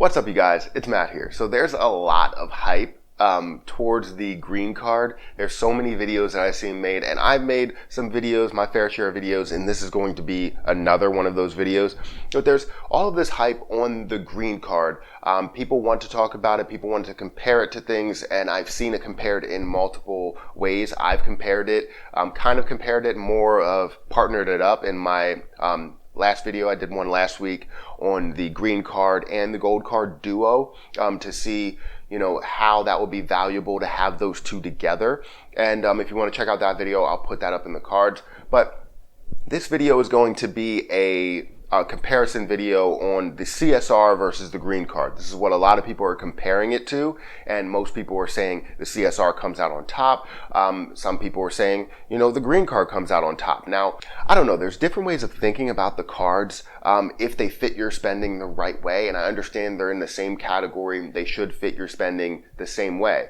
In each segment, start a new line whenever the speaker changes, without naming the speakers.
What's up, you guys? It's Matt here. So there's a lot of hype towards the green card. There's so many videos that I've seen made, and I've made some videos, my fair share of videos, and this is going to be another one of those videos. But there's all of this hype on the green card. People want to talk about it. People want to compare it to things, and I've seen it compared in multiple ways. I've compared it, more of partnered it up in my last video. I did one last week on the green card and the gold card duo to see, how that would be valuable to have those two together. And if you want to check out that video, I'll put that up in the cards. But this video is going to be a comparison video on the CSR versus the green card. This is what a lot of people are comparing it to, and most people are saying the CSR comes out on top. Some people are saying, the green card comes out on top. Now, I don't know. There's different ways of thinking about the cards if they fit your spending the right way, and I understand they're in the same category. They should fit your spending the same way.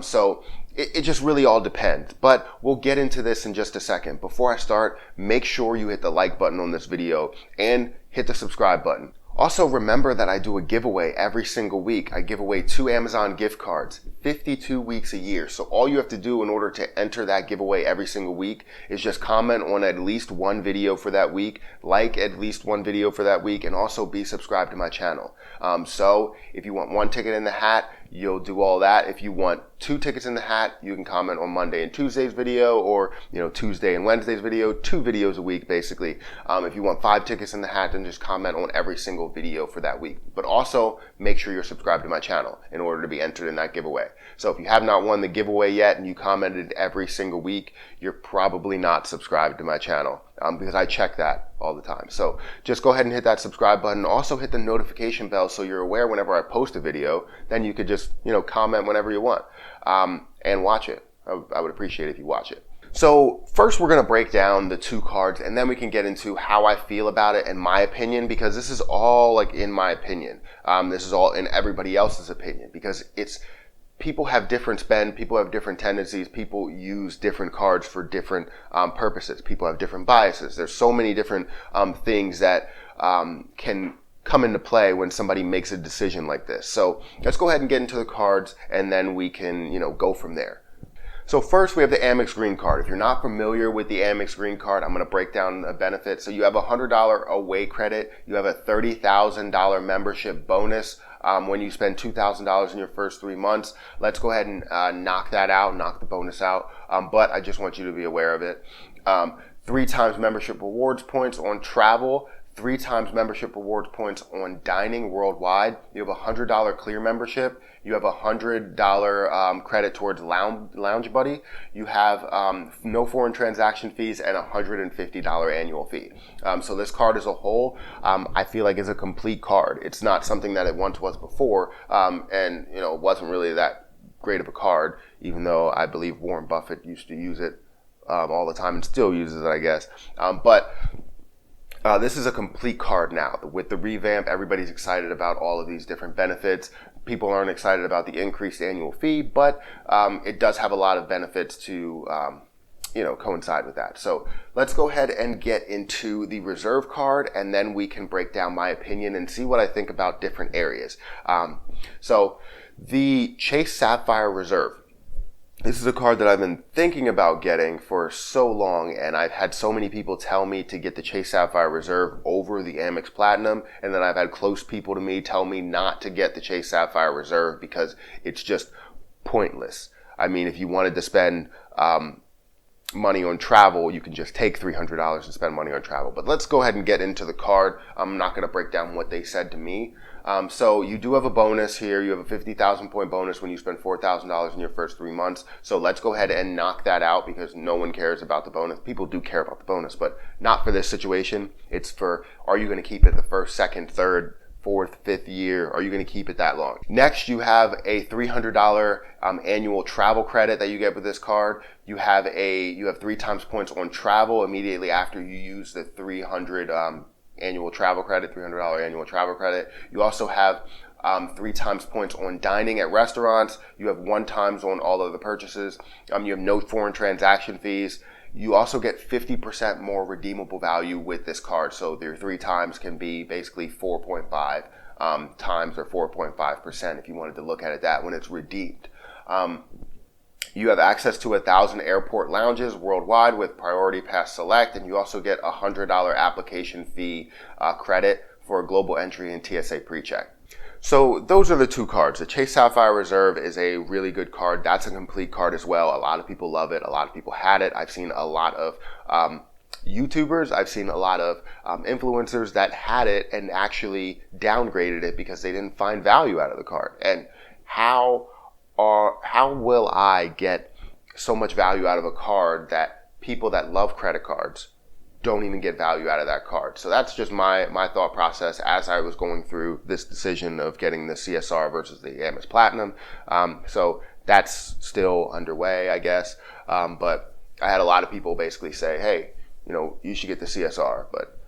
So it just really all depends, but we'll get into this in just a second. Before I start, make sure you hit the like button on this video and hit the subscribe button. Also, remember that I do a giveaway every single week. I give away 2 Amazon gift cards, 52 weeks a year. So all you have to do in order to enter that giveaway every single week is just comment on at least one video for that week, like at least one video for that week, and also be subscribed to my channel. So if you want 1 ticket in the hat, you'll do all that. If you want 2 tickets in the hat, you can comment on Monday and Tuesday's video, or Tuesday and Wednesday's video, 2 videos a week basically. If you want 5 tickets in the hat, then just comment on every single video for that week. But also make sure you're subscribed to my channel in order to be entered in that giveaway. So if you have not won the giveaway yet and you commented every single week, you're probably not subscribed to my channel because I check that all the time. So just go ahead and hit that subscribe button. Also hit the notification bell so you're aware whenever I post a video. Then you could just comment whenever you want and watch it. I would appreciate it if you watch it. So first we're going to break down the 2 cards, and then we can get into how I feel about it and my opinion, because this is all in my opinion. This is all in everybody else's opinion, because people have different spend, people have different tendencies, people use different cards for different purposes. People have different biases. There's so many different things that can come into play when somebody makes a decision like this. So let's go ahead and get into the cards, and then we can go from there. So first we have the Amex green card. If you're not familiar with the Amex green card, I'm going to break down the benefits. So you have a $100 away credit. You have a $30,000 membership bonus when you spend $2,000 in your first 3 months. Let's go ahead and knock the bonus out. But I just want you to be aware of it. 3 times membership rewards points on travel. 3 times membership rewards points on dining worldwide. You have a $100 clear membership. You have a $100 credit towards LoungeBuddy. You have no foreign transaction fees and a $150 annual fee. So this card as a whole, I feel like is a complete card. It's not something that it once was before, and it wasn't really that great of a card, even though I believe Warren Buffett used to use it all the time and still uses it, I guess. But this is a complete card now. With the revamp, everybody's excited about all of these different benefits. People aren't excited about the increased annual fee, but it does have a lot of benefits to coincide with that. So let's go ahead and get into the reserve card, and then we can break down my opinion and see what I think about different areas. So the Chase Sapphire Reserve. This is a card that I've been thinking about getting for so long, and I've had so many people tell me to get the Chase Sapphire Reserve over the Amex Platinum, and then I've had close people to me tell me not to get the Chase Sapphire Reserve because it's just pointless. I mean, if you wanted to spend money on travel, you can just take $300 and spend money on travel. But let's go ahead and get into the card. I'm not going to break down what they said to me. So you do have a bonus here. You have a 50,000 point bonus when you spend $4,000 in your first 3 months. So let's go ahead and knock that out because no one cares about the bonus. People do care about the bonus, but not for this situation. It's for, are you going to keep it the first, second, third, 4th, 5th year? Are you going to keep it that long? Next, you have a $300 annual travel credit that you get with this card. You have 3 times points on travel immediately after you use the $300 annual travel credit, $300 annual travel credit. You also have 3 times points on dining at restaurants. You have 1 times on all of the purchases. You have no foreign transaction fees. You also get 50% more redeemable value with this card. So your 3 times can be basically 4.5 times, or 4.5% if you wanted to look at it that when it's redeemed. You have access to 1,000 airport lounges worldwide with Priority Pass Select, and you also get a $100 application fee credit for global entry and TSA Pre-check. So those are the two cards. The Chase Sapphire Reserve is a really good card. That's a complete card as well. A lot of people love it. A lot of people had it. I've seen a lot of YouTubers, I've seen a lot of influencers that had it and actually downgraded it because they didn't find value out of the card. And how will I get so much value out of a card that people that love credit cards don't even get value out of that card? So that's just my thought process as I was going through this decision of getting the CSR versus the Amex Platinum. So that's still underway, I guess. But I had a lot of people basically say, hey, you should get the CSR. But,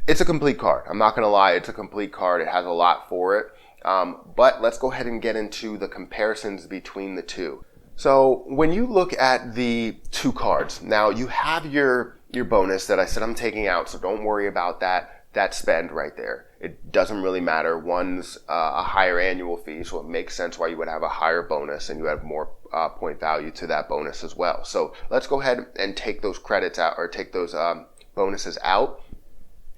it's a complete card. I'm not going to lie. It's a complete card. It has a lot for it. But let's go ahead and get into the comparisons between the two. So when you look at the two cards, now you have your bonus that I said I'm taking out, so don't worry about that spend right there. It doesn't really matter. One's a higher annual fee, so it makes sense why you would have a higher bonus and you have more point value to that bonus as well. So let's go ahead and take those credits out, or take those bonuses out.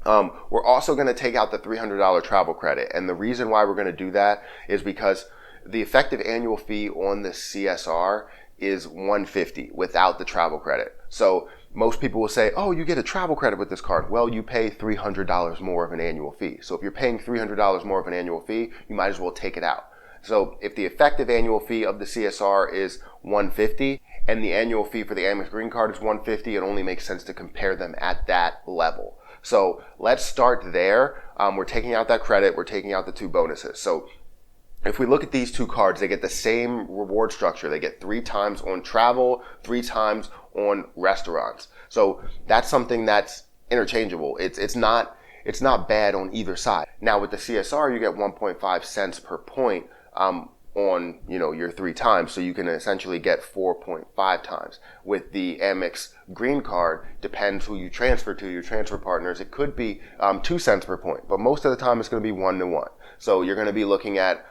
We're also going to take out the $300 travel credit. And the reason why we're going to do that is because the effective annual fee on the CSR is $150 without the travel credit. So most people will say, oh, you get a travel credit with this card. Well, you pay $300 more of an annual fee. So if you're paying $300 more of an annual fee, you might as well take it out. So if the effective annual fee of the CSR is $150 and the annual fee for the Amex Green Card is $150, it only makes sense to compare them at that level. So let's start there. We're taking out that credit. We're taking out the two bonuses. So if we look at these two cards, they get the same reward structure. They get 3 times on travel, 3 times on restaurants. So that's something that's interchangeable. It's not bad on either side. Now with the CSR, you get 1.5 cents per point on your 3 times, so you can essentially get 4.5 times. With the Amex Green Card, depends who you transfer to, your transfer partners, it could be 2 cents per point, but most of the time it's going to be 1 to 1. So you're going to be looking at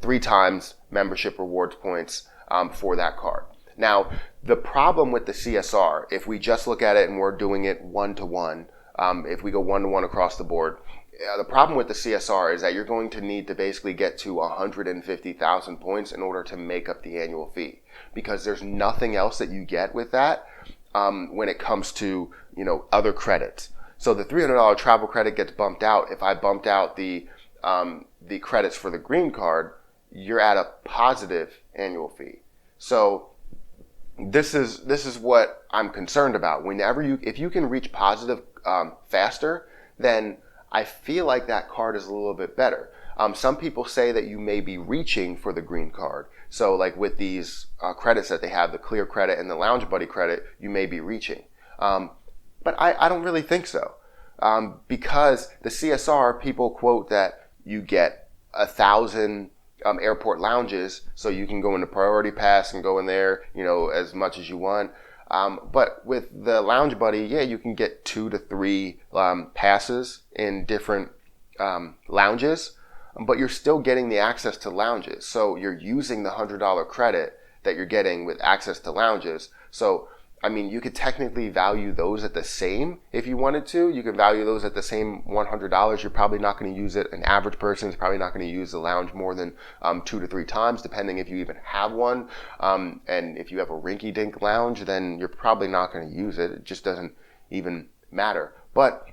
3 times membership rewards points for that card. Now the problem with the CSR, if we just look at it and we're doing it 1 to 1, if we go 1 to 1 across the board, the problem with the CSR is that you're going to need to basically get to 150,000 points in order to make up the annual fee, because there's nothing else that you get with that when it comes to other credits. So the $300 travel credit gets bumped out. If I bumped out the credits for the green card, you're at a positive annual fee. So this is what I'm concerned about. If you can reach positive faster, then I feel like that card is a little bit better. Some people say that you may be reaching for the green card. So like with these credits that they have, the clear credit and the LoungeBuddy credit, you may be reaching. But I don't really think so. Because the CSR, people quote that you get 1,000 airport lounges, so you can go into Priority Pass and go in there, as much as you want. But with the LoungeBuddy, yeah, you can get 2 to 3 passes in different lounges, but you're still getting the access to lounges. So you're using the $100 credit that you're getting with access to lounges. So you could technically value those at the same if you wanted to. You could value those at the same $100. You're probably not going to use it. An average person is probably not going to use the lounge more than 2 to 3 times, depending if you even have one. And if you have a rinky-dink lounge, then you're probably not going to use it. It just doesn't even matter. But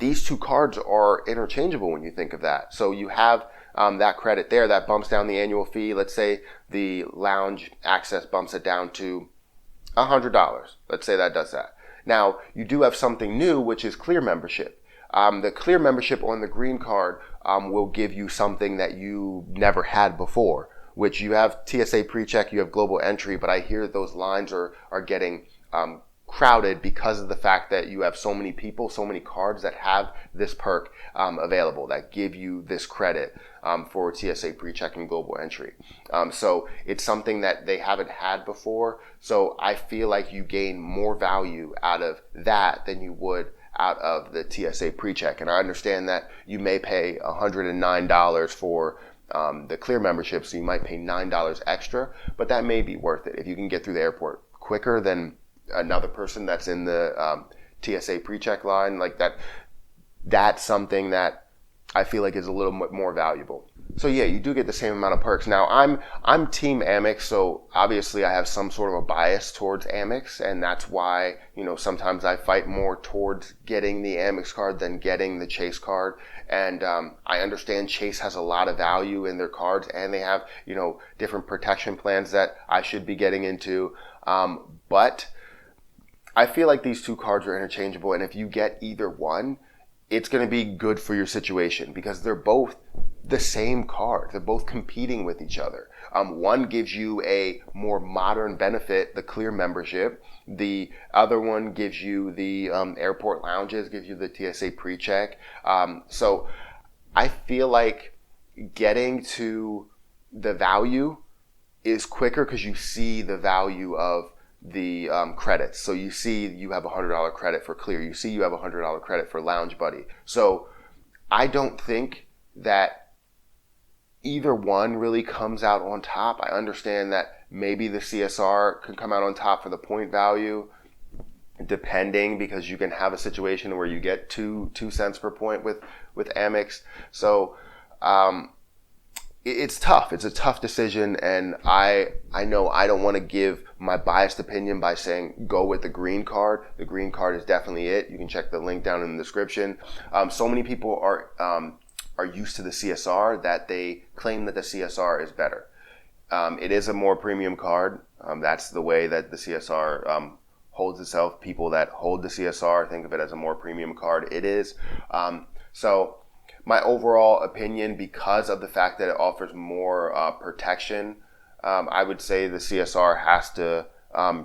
these two cards are interchangeable when you think of that. So you have that credit there that bumps down the annual fee. Let's say the lounge access bumps it down to $100. Let's say that does that. Now, you do have something new, which is clear membership. The clear membership on the green card will give you something that you never had before, which you have TSA Pre-check, you have global entry, but I hear those lines are getting crowded because of the fact that you have so many people, so many cards that have this perk available that give you this credit for TSA Pre-check and global entry. So it's something that they haven't had before. So I feel like you gain more value out of that than you would out of the TSA Pre-check. And I understand that you may pay $109 for the Clear membership, so you might pay $9 extra, but that may be worth it if you can get through the airport quicker than another person that's in the TSA Pre-check line. Like that's something that I feel like is a little bit more valuable. So yeah, you do get the same amount of perks. Now I'm team Amex, so obviously I have some sort of a bias towards Amex, and that's why, sometimes I fight more towards getting the Amex card than getting the Chase card. And I understand Chase has a lot of value in their cards, and they have, different protection plans that I should be getting into. But I feel like these two cards are interchangeable, and if you get either one, it's going to be good for your situation because they're both the same card. They're both competing with each other. One gives you a more modern benefit, the Clear membership. The other one gives you the airport lounges, gives you the TSA Pre-check. So I feel like getting to the value is quicker because you see the value of the credits. So you see you have $100 credit for Clear. You see you have $100 credit for LoungeBuddy. So I don't think that either one really comes out on top. I understand that maybe the CSR can come out on top for the point value, depending, because you can have a situation where you get two cents per point with Amex. So it's tough. It's a tough decision, and I know I don't want to give my biased opinion by saying go with the green card. The green card is definitely it. You can check the link down in the description. So many people are used to the CSR that they claim that the CSR is better. It is a more premium card. That's the way that the CSR holds itself. People that hold the CSR think of it as a more premium card. It is. So my overall opinion, because of the fact that it offers more protection, I would say the CSR has to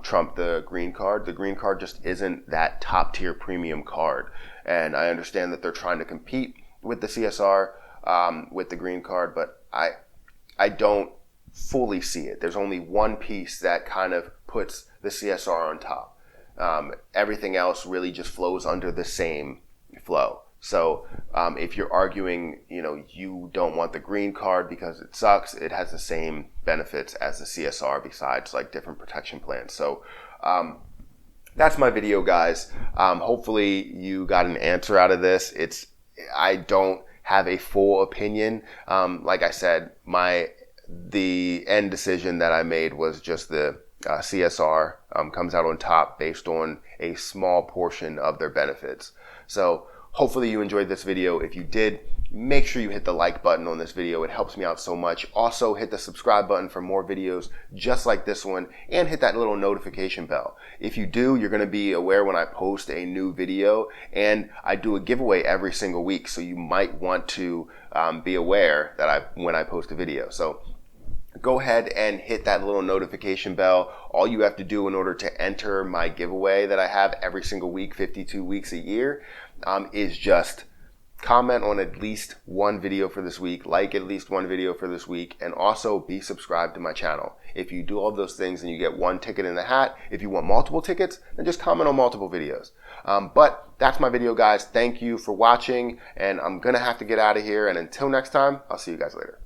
trump the green card. The green card just isn't that top tier premium card. And I understand that they're trying to compete with the CSR, with the green card, but I don't fully see it. There's only one piece that kind of puts the CSR on top. Everything else really just flows under the same flow. So if you're arguing, you don't want the green card because it sucks, it has the same benefits as the CSR besides like different protection plans. So that's my video, guys. Hopefully you got an answer out of this. I don't have a full opinion. Like I said, the end decision that I made was just the CSR comes out on top based on a small portion of their benefits. So hopefully you enjoyed this video. If you did, make sure you hit the like button on this video. It helps me out so much. Also hit the subscribe button for more videos just like this one, and hit that little notification bell. If you do, you're going to be aware when I post a new video, and I do a giveaway every single week. So you might want to be aware that when I post a video. So go ahead and hit that little notification bell. All you have to do in order to enter my giveaway that I have every single week, 52 weeks a year, is just comment on at least one video for this week, like at least one video for this week, and also be subscribed to my channel. If you do all those things, then you get one ticket in the hat. If you want multiple tickets, then just comment on multiple videos. But that's my video, guys. Thank you for watching, and I'm going to have to get out of here. And until next time, I'll see you guys later.